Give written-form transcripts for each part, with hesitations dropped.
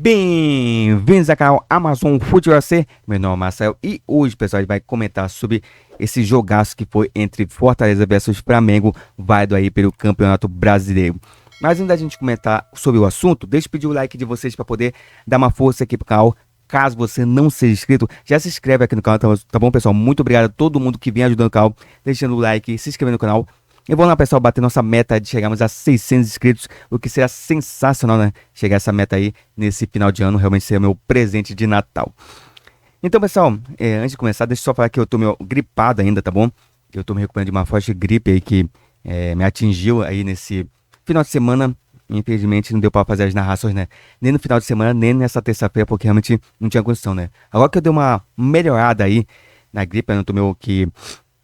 Bem-vindos ao canal Amazon Futebol C. Meu nome é Marcel e hoje, pessoal, a gente vai comentar sobre esse jogaço que foi entre Fortaleza versus Flamengo, válido aí pelo Campeonato Brasileiro. Mas antes da gente comentar sobre o assunto, deixa eu pedir o like de vocês para poder dar uma força aqui pro canal. Caso você não seja inscrito, já se inscreve aqui no canal, tá bom, pessoal? Muito obrigado a todo mundo que vem ajudando o canal, deixando o like, se inscrevendo no canal. E vamos lá, pessoal, bater nossa meta de chegarmos a 600 inscritos, o que será sensacional, né? Chegar essa meta aí nesse final de ano, realmente ser o meu presente de Natal. Então, pessoal, antes de começar, deixa eu só falar que eu tô meio gripado ainda, tá bom? Eu tô me recuperando de uma forte gripe aí que me atingiu aí nesse final de semana. Infelizmente não deu pra fazer as narrações, né? Nem no final de semana, nem nessa terça-feira, porque realmente não tinha condição, né? Agora que eu dei uma melhorada aí na gripe, eu não tô meio que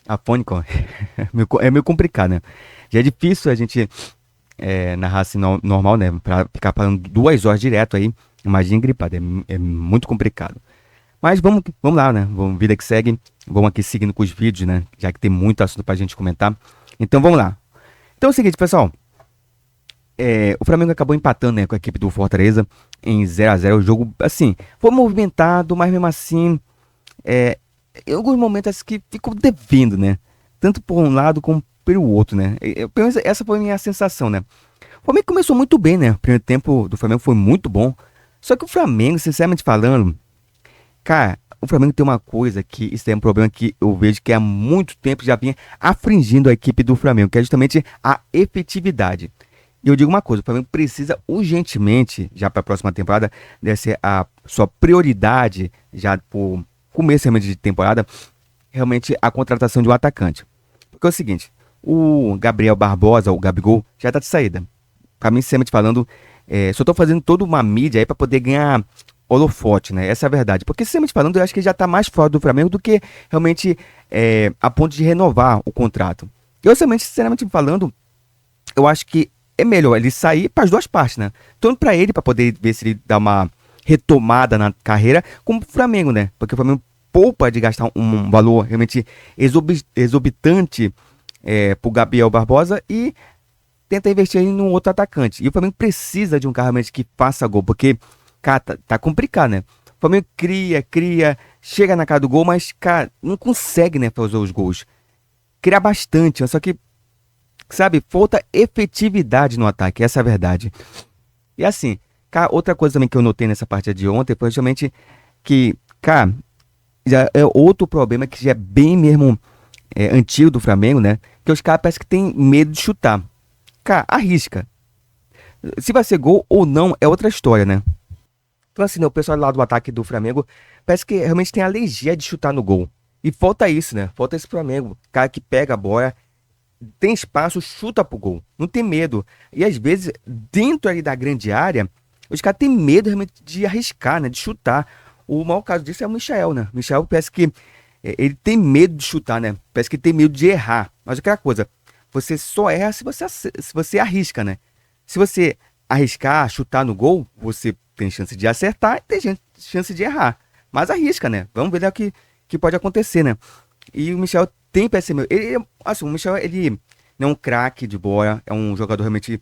afônico, é meio complicado, né? Já é difícil a gente narrar assim normal, né? Pra ficar falando 2 horas direto aí, imagina gripado, é muito complicado. Mas vamos lá, né? Vamos, vida que segue, vamos aqui seguindo com os vídeos, né? Já que tem muito assunto pra gente comentar. Então vamos lá. Então é o seguinte, pessoal. O Flamengo acabou empatando, né, com a equipe do Fortaleza em 0 a 0. O jogo, assim, foi movimentado, mas mesmo assim, em alguns momentos que ficou devendo, né? Tanto por um lado como pelo outro, né? Pelo menos essa foi a minha sensação, né? O Flamengo começou muito bem, né? O primeiro tempo do Flamengo foi muito bom. Só que o Flamengo, sinceramente falando, cara, o Flamengo tem uma coisa que, isso é um problema que eu vejo que há muito tempo já vinha afligindo a equipe do Flamengo, que é justamente a efetividade. E eu digo uma coisa, o Flamengo precisa urgentemente, já para a próxima temporada, deve ser a sua prioridade, já por começo realmente de temporada, realmente a contratação de um atacante. Porque é o seguinte, o Gabriel Barbosa, o Gabigol, já tá de saída. Pra mim, sinceramente falando, só tô fazendo toda uma mídia aí pra poder ganhar holofote, né? Essa é a verdade. Porque, sinceramente falando, eu acho que ele já tá mais fora do Flamengo do que realmente a ponto de renovar o contrato. Eu, sinceramente falando, eu acho que é melhor ele sair para as duas partes, né? Tanto para ele, para poder ver se ele dá uma retomada na carreira, como pro Flamengo, né? Porque o Flamengo poupa de gastar um valor realmente exorbitante pro Gabriel Barbosa e tenta investir em um outro atacante. E o Flamengo precisa de um cara realmente que faça gol, porque, cara, tá complicado, né? O Flamengo cria, chega na cara do gol, mas, cara, não consegue, né, fazer os gols. Cria bastante, só que, sabe, falta efetividade no ataque, essa é a verdade. E assim, cara, outra coisa também que eu notei nessa partida de ontem foi justamente que, cara, já é outro problema que já é bem mesmo antigo do Flamengo, né? Que os caras parecem que tem medo de chutar. Cara, arrisca. Se vai ser gol ou não é outra história, né? Então assim, né, o pessoal lá do ataque do Flamengo parece que realmente tem alergia de chutar no gol. E falta isso, né? Falta esse Flamengo. Cara que pega a bola, tem espaço, chuta pro gol. Não tem medo. E às vezes, dentro ali da grande área, os caras têm medo realmente de arriscar, né? De chutar. O maior caso disso é o Michael, né? O Michael parece que ele tem medo de chutar, né? Parece que tem medo de errar. Mas aquela coisa, você só erra se você arrisca, né? Se você arriscar, chutar no gol, você tem chance de acertar e tem chance de errar. Mas arrisca, né? Vamos ver o que pode acontecer, né? E o Michel tem PSM. Assim, o Michel, ele não é um craque de bola, é um jogador realmente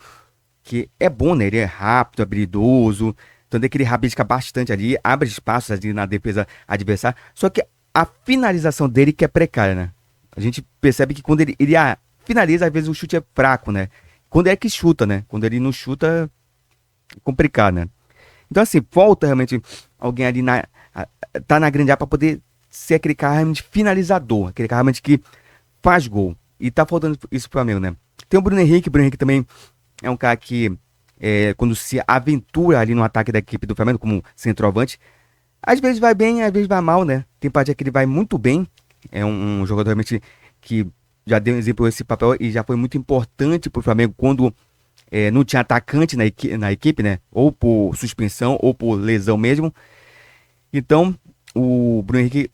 que é bom, né? Ele é rápido, habilidoso, tanto é que ele rabisca bastante ali, abre espaços ali na defesa adversária. Só que a finalização dele que é precária, né? A gente percebe que quando ele finaliza, às vezes o chute é fraco, né? Quando é que chuta, né? Quando ele não chuta, é complicado, né? Então, assim, falta realmente alguém ali tá na grande área pra poder ser aquele cara realmente finalizador, aquele cara realmente que faz gol. E tá faltando isso pro Flamengo, né? Tem o Bruno Henrique também é um cara que, quando se aventura ali no ataque da equipe do Flamengo, como centroavante, às vezes vai bem, às vezes vai mal, né? Tem parte que ele vai muito bem, é um jogador realmente que já deu um exemplo esse papel e já foi muito importante pro Flamengo quando não tinha atacante na equipe, né? Ou por suspensão, ou por lesão mesmo. Então, o Bruno Henrique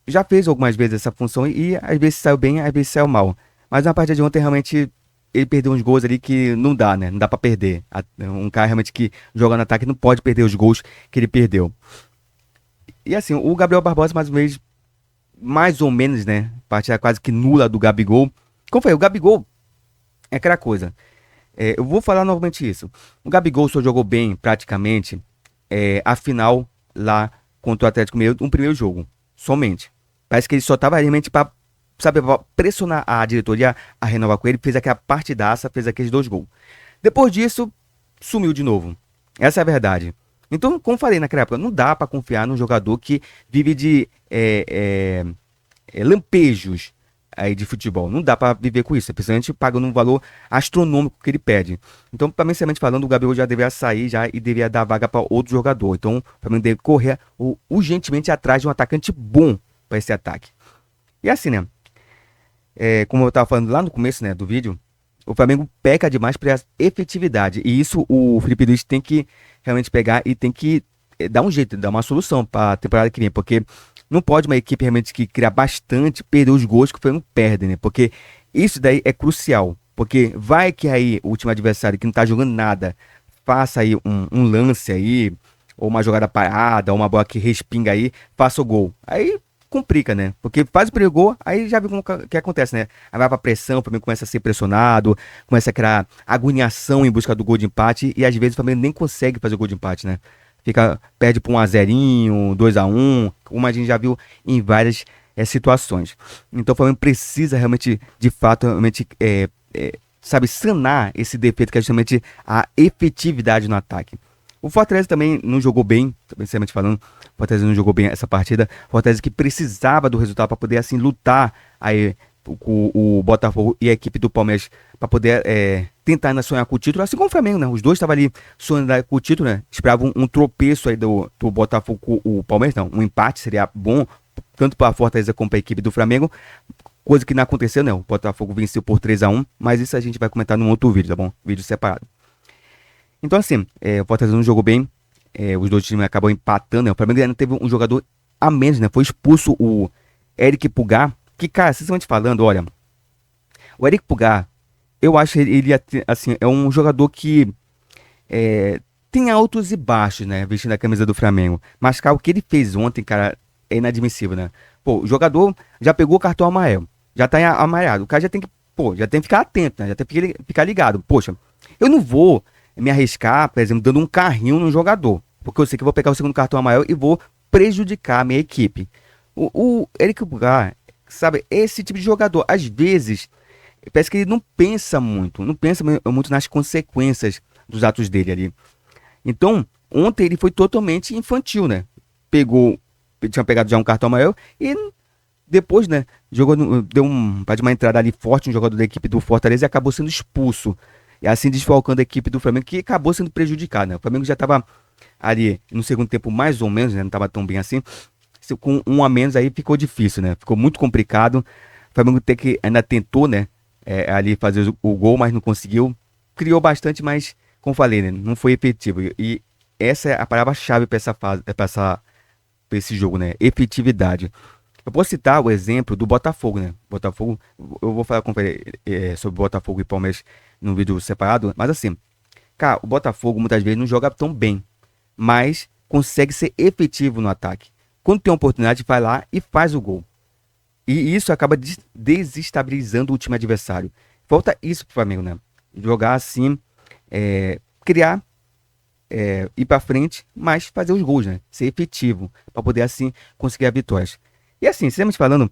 já fez algumas vezes essa função e às vezes saiu bem, às vezes saiu mal. Mas na partida de ontem, realmente, ele perdeu uns gols ali que não dá, né? Não dá pra perder. Um cara realmente que joga no ataque não pode perder os gols que ele perdeu. E assim, o Gabriel Barbosa, mais uma vez, mais ou menos, né? Partida quase que nula do Gabigol. Como foi? O Gabigol é aquela coisa. Eu vou falar novamente isso. O Gabigol só jogou bem, praticamente, a final lá contra o Atlético Mineiro, um primeiro jogo, somente. Parece que ele só tava realmente pra, sabe, pra pressionar a diretoria a renovar com ele, fez aquela partidaça, fez aqueles 2 gols. Depois disso, sumiu de novo. Essa é a verdade. Então, como falei naquela época, não dá pra confiar num jogador que vive de lampejos aí de futebol. Não dá pra viver com isso, principalmente pagando um valor astronômico que ele pede. Então, pra mim, sinceramente falando, o Gabriel já deveria sair já e deveria dar vaga pra outro jogador. Então, pra mim, deve correr urgentemente atrás de um atacante bom pra esse ataque. E assim, né? Como eu tava falando lá no começo, né, do vídeo, o Flamengo peca demais pela efetividade. E isso o Felipe Luiz tem que realmente pegar e tem que dar um jeito, dar uma solução para a temporada que vem. Porque não pode uma equipe realmente que cria bastante perder os gols que o Flamengo perde, né? Porque isso daí é crucial. Porque vai que aí o time adversário que não tá jogando nada faça aí um lance aí, ou uma jogada parada, ou uma bola que respinga aí, faça o gol. Aí complica, né? Porque faz o primeiro gol, aí já viu como que acontece, né? Aí vai pra pressão, o Flamengo começa a ser pressionado, começa a criar agoniação em busca do gol de empate, e às vezes o Flamengo nem consegue fazer o gol de empate, né? Perde pra 1-0, 2-1, como a gente já viu em várias situações. Então o Flamengo precisa realmente, de fato, realmente, sabe, sanar esse defeito que é justamente a efetividade no ataque. O Fortaleza também não jogou bem, sinceramente falando. O Fortaleza não jogou bem essa partida. O Fortaleza que precisava do resultado para poder assim lutar aí com o Botafogo e a equipe do Palmeiras para poder tentar ainda sonhar com o título, assim como o Flamengo, né? Os dois estavam ali sonhando com o título, né? Esperavam um tropeço aí do Botafogo com o Palmeiras, não. Um empate seria bom, tanto para a Fortaleza como para a equipe do Flamengo. Coisa que não aconteceu, né? O Botafogo venceu por 3-1, mas isso a gente vai comentar num outro vídeo, tá bom? Vídeo separado. Então, assim, o Fortaleza não jogou bem, os dois times acabam empatando, né? O Flamengo ainda teve um jogador a menos, né? Foi expulso o Eric Pulgar, que, cara, sinceramente falando, olha, o Eric Pulgar, eu acho ele assim, é um jogador que tem altos e baixos, né? Vestindo a camisa do Flamengo. Mas, cara, o que ele fez ontem, cara, é inadmissível, né? Pô, o jogador já pegou o cartão amarelo, já tá amarelado, o cara já tem que, pô, já tem que ficar atento, né? Já tem que ficar ligado. Poxa, eu não vou me arriscar, por exemplo, dando um carrinho no jogador, porque eu sei que eu vou pegar o segundo cartão amarelo e vou prejudicar a minha equipe. O Eric Pulgar, sabe, esse tipo de jogador, às vezes, parece que ele não pensa muito, muito nas consequências dos atos dele ali. Então, ontem ele foi totalmente infantil, né? Tinha pegado já um cartão amarelo e depois, né, deu uma entrada ali forte no jogador da equipe do Fortaleza e acabou sendo expulso. E assim desfalcando a equipe do Flamengo, que acabou sendo prejudicada, né? O Flamengo já estava ali no segundo tempo mais ou menos, né? Não estava tão bem assim. Com um a menos aí ficou difícil, né? Ficou muito complicado. O Flamengo ainda tentou, né? Ali fazer o gol, mas não conseguiu. Criou bastante, mas, como falei, né? Não foi efetivo. E essa é a palavra-chave para essa fase, para esse jogo, né? Efetividade. Eu posso citar o exemplo do Botafogo, né? Botafogo, eu vou falar sobre Botafogo e Palmeiras num vídeo separado, mas assim, cara, o Botafogo muitas vezes não joga tão bem, mas consegue ser efetivo no ataque. Quando tem uma oportunidade, vai lá e faz o gol. E isso acaba desestabilizando o time adversário. Falta isso pro Flamengo, né? Jogar assim, criar, ir pra frente, mas fazer os gols, né? Ser efetivo, para poder assim conseguir a vitória. E assim, sinceramente falando,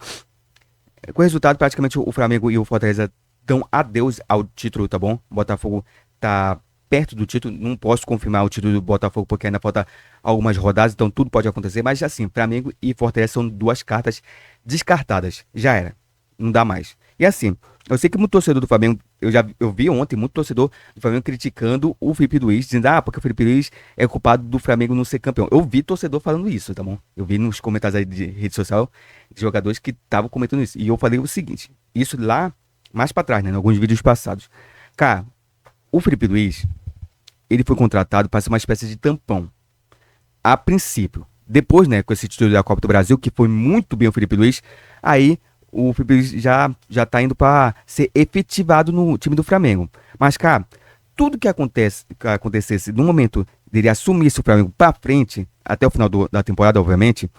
com o resultado, praticamente o Flamengo e o Fortaleza dão adeus ao título, tá bom? O Botafogo tá perto do título, não posso confirmar o título do Botafogo porque ainda falta algumas rodadas, então tudo pode acontecer, mas assim, Flamengo e Fortaleza são 2 cartas descartadas, já era, não dá mais. E assim, eu sei que muito torcedor do Flamengo, eu vi ontem muito torcedor do Flamengo criticando o Felipe Luiz, dizendo, porque o Felipe Luiz é culpado do Flamengo não ser campeão. Eu vi torcedor falando isso, tá bom? Eu vi nos comentários aí de rede social de jogadores que estavam comentando isso. E eu falei o seguinte, isso lá mais pra trás, né, em alguns vídeos passados. Cara, o Felipe Luiz, ele foi contratado para ser uma espécie de tampão. A princípio. Depois, né, com esse título da Copa do Brasil, que foi muito bem o Felipe Luiz, aí o Felipe Luiz já tá indo para ser efetivado no time do Flamengo. Mas, cara, tudo que acontecesse no momento dele assumir o Flamengo para frente, até o final da temporada, obviamente,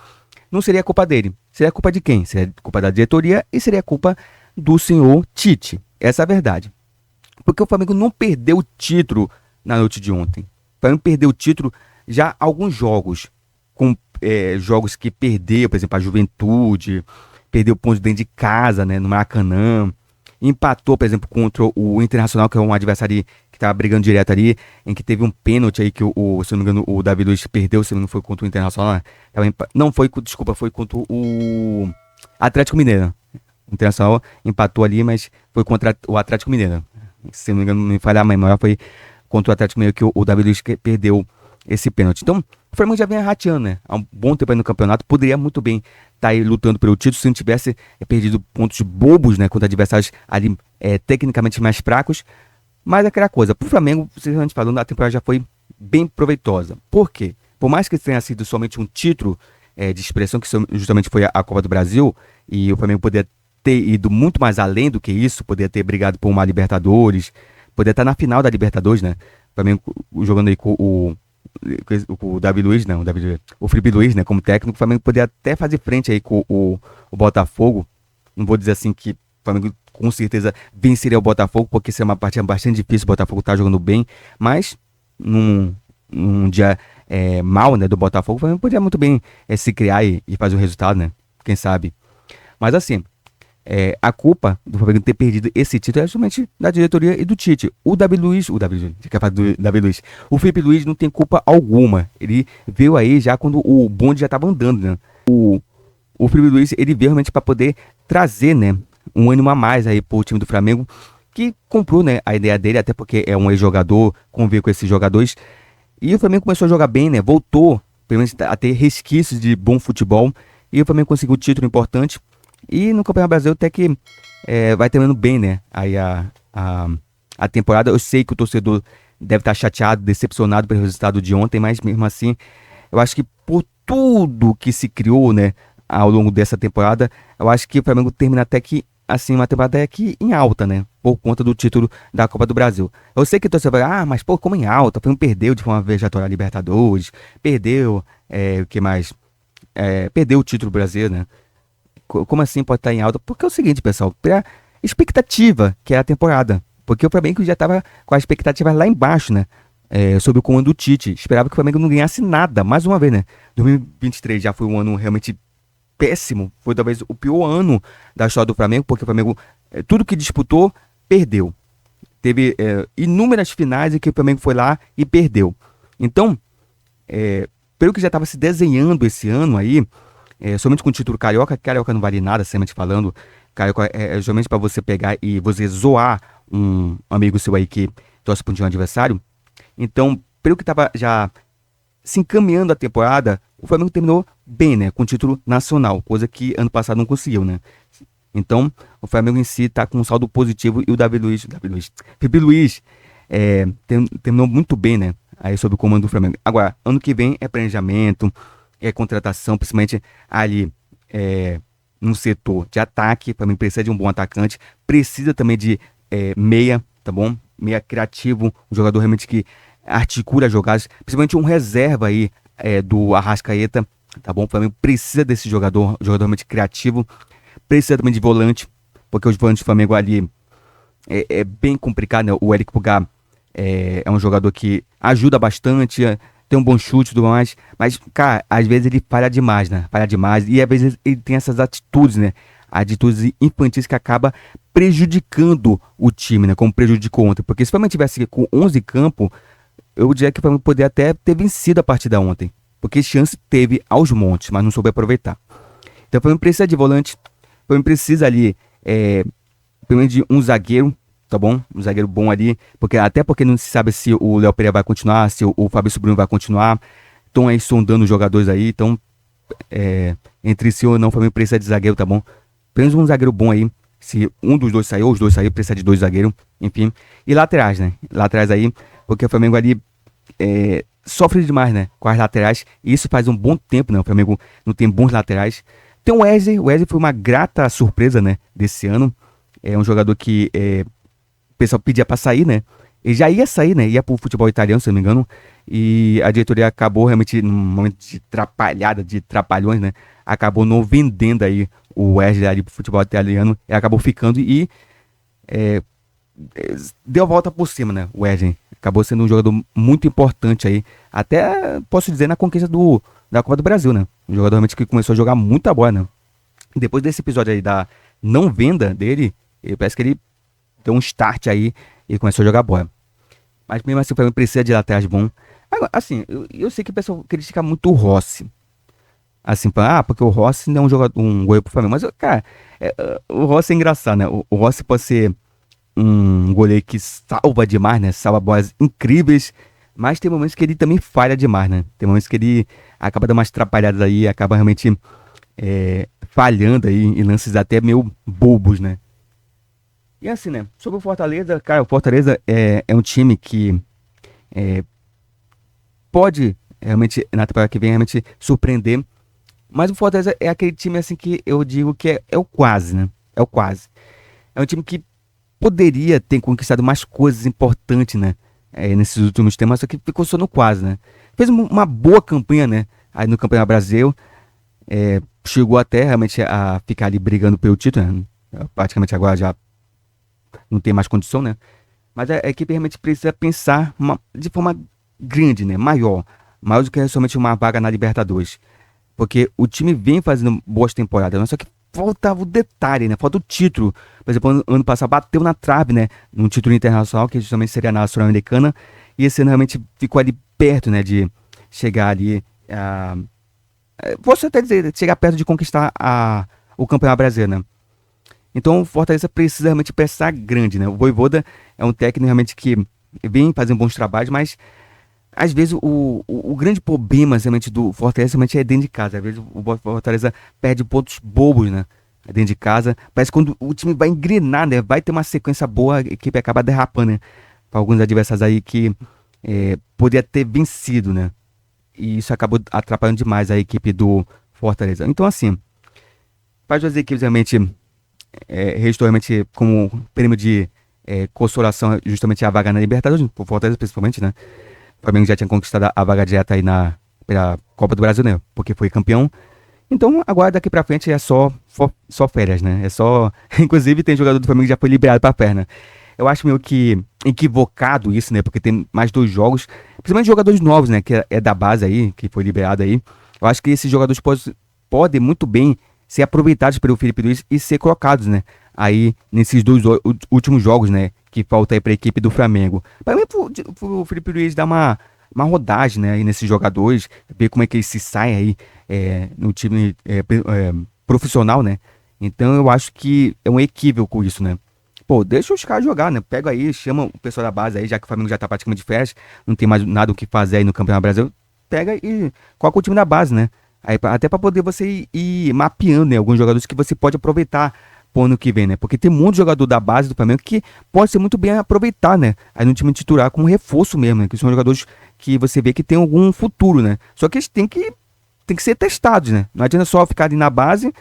não seria culpa dele. Seria culpa de quem? Seria culpa da diretoria e seria culpa do senhor Tite. Essa é a verdade. Porque o Flamengo não perdeu o título na noite de ontem. O Flamengo perdeu o título Já alguns jogos, com jogos que perdeu, por exemplo, a Juventude, perdeu pontos dentro de casa, né, no Maracanã, empatou, por exemplo, contra o Internacional, que é um adversário que estava brigando direto ali, em que teve um pênalti aí que, se eu não me engano, o Davi Luiz perdeu, se não foi contra o Internacional, né? Não foi, desculpa, foi contra o Atlético Mineiro. O Internacional empatou ali, mas foi contra o Atlético Mineiro. Se não me engano, não me falha a memória, foi contra o Atlético Mineiro que o Davi Luiz perdeu esse pênalti. Então, o Flamengo já vem rateando, né? Há um bom tempo aí no campeonato, poderia muito bem estar aí lutando pelo título se não tivesse perdido pontos bobos, né? Contra adversários ali tecnicamente mais fracos. Mas é aquela coisa, pro Flamengo, sinceramente falando, a temporada já foi bem proveitosa. Por quê? Por mais que tenha sido somente um título de expressão, que justamente foi a Copa do Brasil, e o Flamengo poderia ter ido muito mais além do que isso, poderia ter brigado por uma Libertadores, poderia estar na final da Libertadores, né? O Flamengo jogando aí com o Davi Luiz, não, o Felipe Luiz, né, como técnico, o Flamengo poderia até fazer frente aí com o Botafogo. Não vou dizer assim que o Flamengo com certeza venceria o Botafogo, porque isso é uma partida bastante difícil, o Botafogo tá jogando bem, mas num dia mal, né, do Botafogo, o Flamengo poderia muito bem se criar e fazer o resultado, né, quem sabe. Mas assim, a culpa do Flamengo ter perdido esse título é justamente da diretoria e do Tite. O Davi Luiz, o Felipe Luiz não tem culpa alguma. Ele veio aí já quando o bonde já estava andando, né? O Felipe Luiz, ele veio realmente para poder trazer, né, um ânimo a mais aí pro time do Flamengo, que comprou, né, a ideia dele, até porque é um ex-jogador, convive com esses jogadores. E o Flamengo começou a jogar bem, né? Voltou, pelo menos, a ter resquícios de bom futebol. E o Flamengo conseguiu um título importante. E no Campeonato Brasileiro até que vai terminando bem, né? Aí a temporada. Eu sei que o torcedor deve estar chateado, decepcionado pelo resultado de ontem, mas mesmo assim, eu acho que por tudo que se criou, né, ao longo dessa temporada, eu acho que o Flamengo termina até que, assim, uma temporada até que em alta, né? Por conta do título da Copa do Brasil. Eu sei que o torcedor vai, mas pô, como em alta? O Flamengo perdeu de forma vexatória a Libertadores, perdeu, o que mais? Perdeu o título brasileiro, né? Como assim pode estar em alta? Porque é o seguinte, pessoal, pela expectativa que é a temporada. Porque o Flamengo já estava com a expectativa lá embaixo, né? Sob o comando do Tite. Esperava que o Flamengo não ganhasse nada, mais uma vez, né? 2023 já foi um ano realmente péssimo. Foi talvez o pior ano da história do Flamengo, porque o Flamengo, tudo que disputou, perdeu. Teve inúmeras finais em que o Flamengo foi lá e perdeu. Então, pelo que já estava se desenhando esse ano aí, somente com o título carioca, que carioca não vale nada, seriamente falando. Carioca é somente para você pegar e você zoar um amigo seu aí que torce para um time adversário. Então, pelo que estava já se encaminhando a temporada, o Flamengo terminou bem, né, com o título nacional, coisa que ano passado não conseguiu, né. Então, o Flamengo em si está com um saldo positivo e o Felipe Luiz terminou muito bem, né, aí sob o comando do Flamengo. Agora, ano que vem é planejamento, contratação, principalmente ali no setor de ataque. O Flamengo precisa de um bom atacante, precisa também de meia, tá bom? Meia criativo, um jogador realmente que articula jogadas, principalmente um reserva aí do Arrascaeta, tá bom? O Flamengo precisa desse jogador realmente criativo, precisa também de volante, porque os volantes do Flamengo ali é bem complicado, né? O Eric Pulgar é um jogador que ajuda bastante, tem um bom chute e tudo mais, mas, cara, às vezes ele falha demais, né? Falha demais, e às vezes ele tem essas atitudes, né? Atitudes infantis que acaba prejudicando o time, né? Como prejudicou ontem, porque se o Flamengo tivesse com 11 em campo, eu diria que o Flamengo poderia até ter vencido a partida ontem, porque chance teve aos montes, mas não soube aproveitar. Então o Flamengo precisa de volante, o Flamengo precisa ali, pelo menos de um zagueiro, tá bom? Um zagueiro bom ali, até porque não se sabe se o Léo Pereira vai continuar, se o Fabrício Bruno vai continuar. Estão aí sondando os jogadores aí, então entre si ou não, o Flamengo precisa de zagueiro, tá bom? Pelo menos um zagueiro bom aí. Se um dos dois sair ou os dois sair, precisa de dois zagueiros, enfim. E laterais, né? Laterais aí, porque o Flamengo ali sofre demais, né? Com as laterais. E isso faz um bom tempo, né? O Flamengo não tem bons laterais. Tem o Wesley foi uma grata surpresa, né? Desse ano. É um jogador que o pessoal pedia pra sair, né? Ele já ia sair, né? Ia pro futebol italiano, se não me engano. E a diretoria acabou realmente, num momento de atrapalhada, de trapalhões, né? Acabou não vendendo aí o Wesley ali pro futebol italiano. E acabou ficando e deu a volta por cima, né? O Wesley acabou sendo um jogador muito importante aí, até posso dizer na conquista da Copa do Brasil, né? Um jogador realmente que começou a jogar muita bola, né? Depois desse episódio aí da não venda dele, parece que ele deu um start aí e começou a jogar bola. Mas mesmo assim o Flamengo precisa de laterais bons. Agora, assim, eu sei que o pessoal critica muito o Rossi. Assim, porque o Rossi não é um jogador, um goleiro pro Flamengo. Mas, cara, o Rossi é engraçado, né? O Rossi pode ser um goleiro que salva demais, né? Salva bolas incríveis. Mas tem momentos que ele também falha demais, né? Tem momentos que ele acaba dando umas atrapalhadas aí, acaba realmente falhando aí em lances até meio bobos, né? E assim, né? Sobre o Fortaleza, cara, o Fortaleza é um time que pode realmente, na temporada que vem, realmente surpreender. Mas o Fortaleza é aquele time assim que eu digo que é o quase, né? É o quase. É um time que poderia ter conquistado mais coisas importantes, né? Nesses últimos tempos, só que ficou só no quase, né? Fez uma boa campanha, né? Aí no Campeonato Brasileiro. Chegou até realmente a ficar ali brigando pelo título, né? Praticamente agora já não tem mais condição, né? Mas a equipe realmente precisa pensar de forma grande, né? Maior do que somente uma vaga na Libertadores. Porque o time vem fazendo boas temporadas, né? Só que faltava o detalhe, né? Falta o título. Por exemplo, ano passado bateu na trave, né? Num título internacional, que justamente seria na Sul-Americana. E esse ano realmente ficou ali perto, né? De chegar ali posso até dizer, chegar perto de conquistar o Campeonato Brasileiro, né? Então o Fortaleza precisa realmente pensar grande, né? O Vojvoda é um técnico realmente que vem fazendo bons trabalhos, mas às vezes o grande problema realmente do Fortaleza realmente é dentro de casa. Às vezes o Fortaleza perde pontos bobos, né? Dentro de casa. Parece que quando o time vai engrenar, né? Vai ter uma sequência boa, a equipe acaba derrapando, né? Para alguns adversários aí que poderia ter vencido, né? E isso acabou atrapalhando demais a equipe do Fortaleza. Então, assim, para as duas equipes realmente restou realmente como prêmio de consolação justamente a vaga na Libertadores, por Fortaleza principalmente, né? O Flamengo já tinha conquistado a vaga direta aí pela Copa do Brasil, né? Porque foi campeão. Então, agora daqui pra frente é só férias, né? É só. Inclusive, tem jogador do Flamengo que já foi liberado pra férias, né? Eu acho meio que equivocado isso, né? Porque tem mais 2 jogos, principalmente jogadores novos, né? Que é da base aí, que foi liberado aí. Eu acho que esses jogadores podem muito bem ser aproveitados pelo Felipe Luiz e ser colocados, né? Aí nesses 2 últimos jogos, né? Que falta aí pra equipe do Flamengo. Pra mim, pro Felipe Luiz dar uma rodagem, né? Aí nesses jogadores, ver como é que eles se saem aí no time profissional, né? Então eu acho que é um equívoco isso, né? Pô, deixa os caras jogar, né? Pega aí, chama o pessoal da base aí, já que o Flamengo já tá praticamente de férias, não tem mais nada o que fazer aí no Campeonato Brasileiro. Pega e coloca o time da base, né? Aí, até pra poder você ir mapeando, né? Alguns jogadores que você pode aproveitar pro ano que vem, né? Porque tem muito jogador da base do Flamengo que pode ser muito bem aproveitar, né? Aí no time titular como reforço mesmo, né? Que são jogadores que você vê que tem algum futuro, né? Só que eles têm que ser testados, né? Não adianta só ficar ali na base,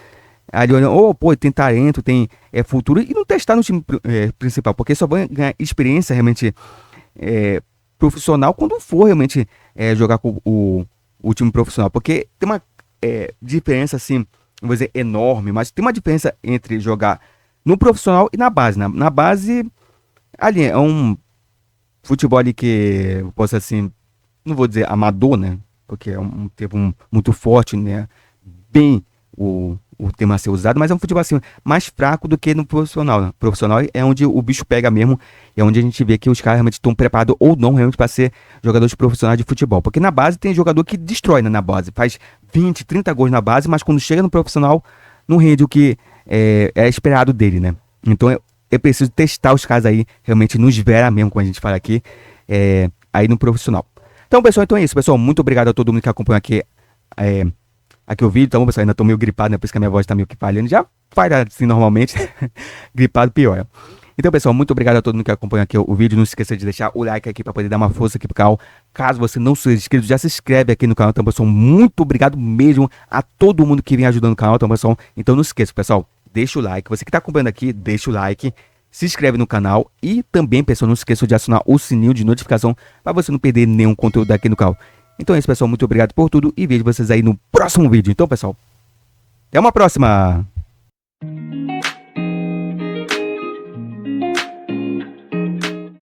ali olhando, pô, tem talento, tem futuro, e não testar no time principal, porque só vai ganhar experiência realmente profissional quando for realmente jogar com o time profissional. Porque tem uma diferença, assim, não vou dizer enorme, mas tem uma diferença entre jogar no profissional e na base. Na base, ali é um futebol ali que eu posso assim, não vou dizer amador, né? Porque é um termo muito forte, né? Bem o termo a ser usado, mas é um futebol assim, mais fraco do que no profissional, né? Profissional é onde o bicho pega mesmo, é onde a gente vê que os caras realmente estão preparados ou não realmente para ser jogadores profissionais de futebol. Porque na base tem jogador que destrói, né, na base, faz 20, 30 gols na base, mas quando chega no profissional não rende o que é esperado dele, né? Então é preciso testar os caras aí, realmente nos vera mesmo, como a gente fala aqui, aí no profissional. Então, pessoal, então é isso, pessoal. Muito obrigado a todo mundo que acompanha aqui o vídeo. Então, pessoal, ainda tô meio gripado, né? Por isso que a minha voz tá meio que falhando. Já faz assim normalmente. Gripado pior. Então, pessoal, muito obrigado a todo mundo que acompanha aqui o vídeo. Não se esqueça de deixar o like aqui para poder dar uma força aqui pro canal. Caso você não seja inscrito, já se inscreve aqui no canal. Então, pessoal, muito obrigado mesmo a todo mundo que vem ajudando o canal. Então, pessoal, não se esqueça, pessoal, deixa o like. Você que tá acompanhando aqui, deixa o like. Se inscreve no canal e também, pessoal, não se esqueça de acionar o sininho de notificação para você não perder nenhum conteúdo aqui no canal. Então é isso, pessoal. Muito obrigado por tudo e vejo vocês aí no próximo vídeo. Então, pessoal, até uma próxima!